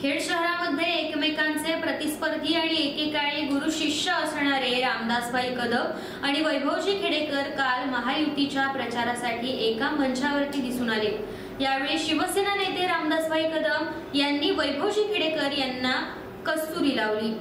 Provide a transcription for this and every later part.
खेड शहरामध्ये एकमेकांचे प्रतिस्पर्धी आणि एकेकाळी गुरु शिष्य असणारे रामदासभाई कदम आणि वैभवजी खेडेकर काल महायुतीच्या प्रचारासाठी एका मंचावरती दिसून आले। यावेळी शिवसेना नेते रामदासभाई कदम यांनी वैभवजी खेडेकर यांना कस्तुरी लावली।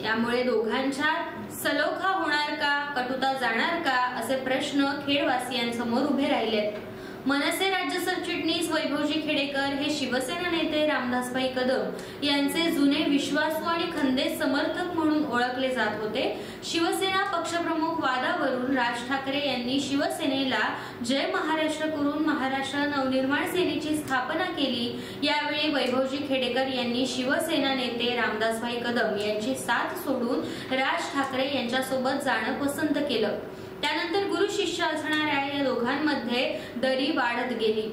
यामुळे दोघांच्या सलोखा होणार का, कटुता जाणार का असे प्रश्न खेडवासियांसमोर उभे राहिलेत। मनसे राज्य सरचिटणीस वैभवजी खेडेकर हे शिवसेना नेते रामदासभाई कदम यांचे जुने विश्वासू आणि खंदेश समर्थक म्हणून ओळखले जात होते। शिवसेना पक्षप्रमुख वादावरून राज ठाकरे यांनी शिवसेनेला जय महाराष्ट्र करून महाराष्ट्र नवनिर्माण सेनेची स्थापना केली। यावेळी वैभवजी खेडेकर यांनी शिवसेना नेते रामदासभाई कदम यांची साथ सोडून राज ठाकरे यांच्यासोबत जाणं पसंत केलं। त्यानंतर गुरु शिष्य असणाऱ्या या दोघांमध्ये दरी वाढत गेली।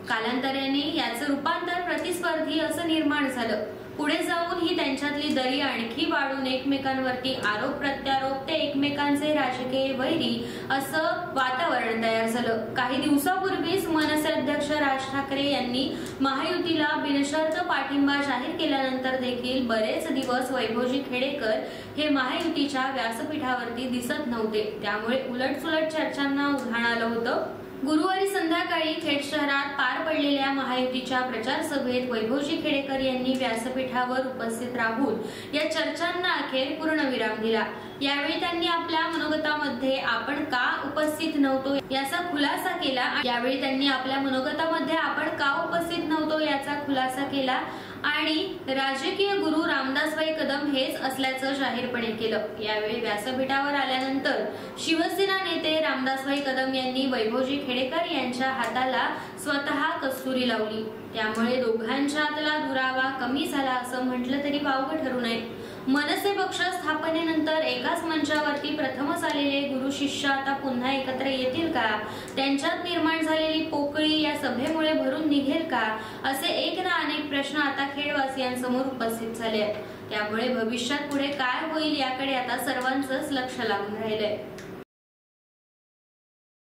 कालांतराने याचं रूपांतर प्रतिस्पर्धी असं निर्माण झालं। पुढे जाऊन ही त्यांच्यातली दरी आणखी वाढून एकमेकांवरती आरोप प्रत्यारोप ते एकमेकांचे राजकीय वैरी असं वातावरण तयार झालं। काही दिवसापूर्वीच मनसे अध्यक्ष राज ठाकरे यांनी महायुतीला बिनशर्त पाठिंबा जाहीर केल्यानंतर देखील बरेच दिवस वैभवजी खेडेकर हे महायुतीच्या व्यासपीठावरती दिसत नव्हते। त्यामुळे उलटसुलट चर्चांना उधाण आलं होतं। गुरुवारी संध्याकाळी खेड शहरात पार पडलेल्या महायुतीच्या प्रचार सभेत वैभवजी खेडेकर यांनी व्यासपीठावर उपस्थित राहून या चर्चांना अखेर पूर्णविराम दिला। यावेळी त्यांनी आपल्या मनोगतामध्ये आपण का उपस्थित नव्हतो याचा खुलासा केला आणि राजकीय गुरु रामदासभाई कदम हेच असल्याचं जाहीरपणे केलं। यावेळी व्यासपीठावर आल्यानंतर शिवसेना नेते रामदासभाई कदम यांनी वैभवजी खेडेकर यांच्या हाताला स्वतः कस्तुरी लावली। त्यामुळे दोघांच्यातला दुरावा कमी झाला असं म्हटलं तरी वावगं ठरू नये। मनसे पक्ष स्थापनेनंतर एकाच मंचावरती प्रथमच आलेले गुरु शिष्य आता पुन्हा एकत्र येतील का? त्यांच्यात निर्माण झालेली पोकळी या सभेमुळे भरून निघेल का? असे एक ना अनेक प्रश्न आता खेडवासियांसमोर उपस्थित झाले आहेत। त्यामुळे भविष्यात पुढे काय होईल याकडे आता सर्वांचंच लक्ष लागून राहिलंय।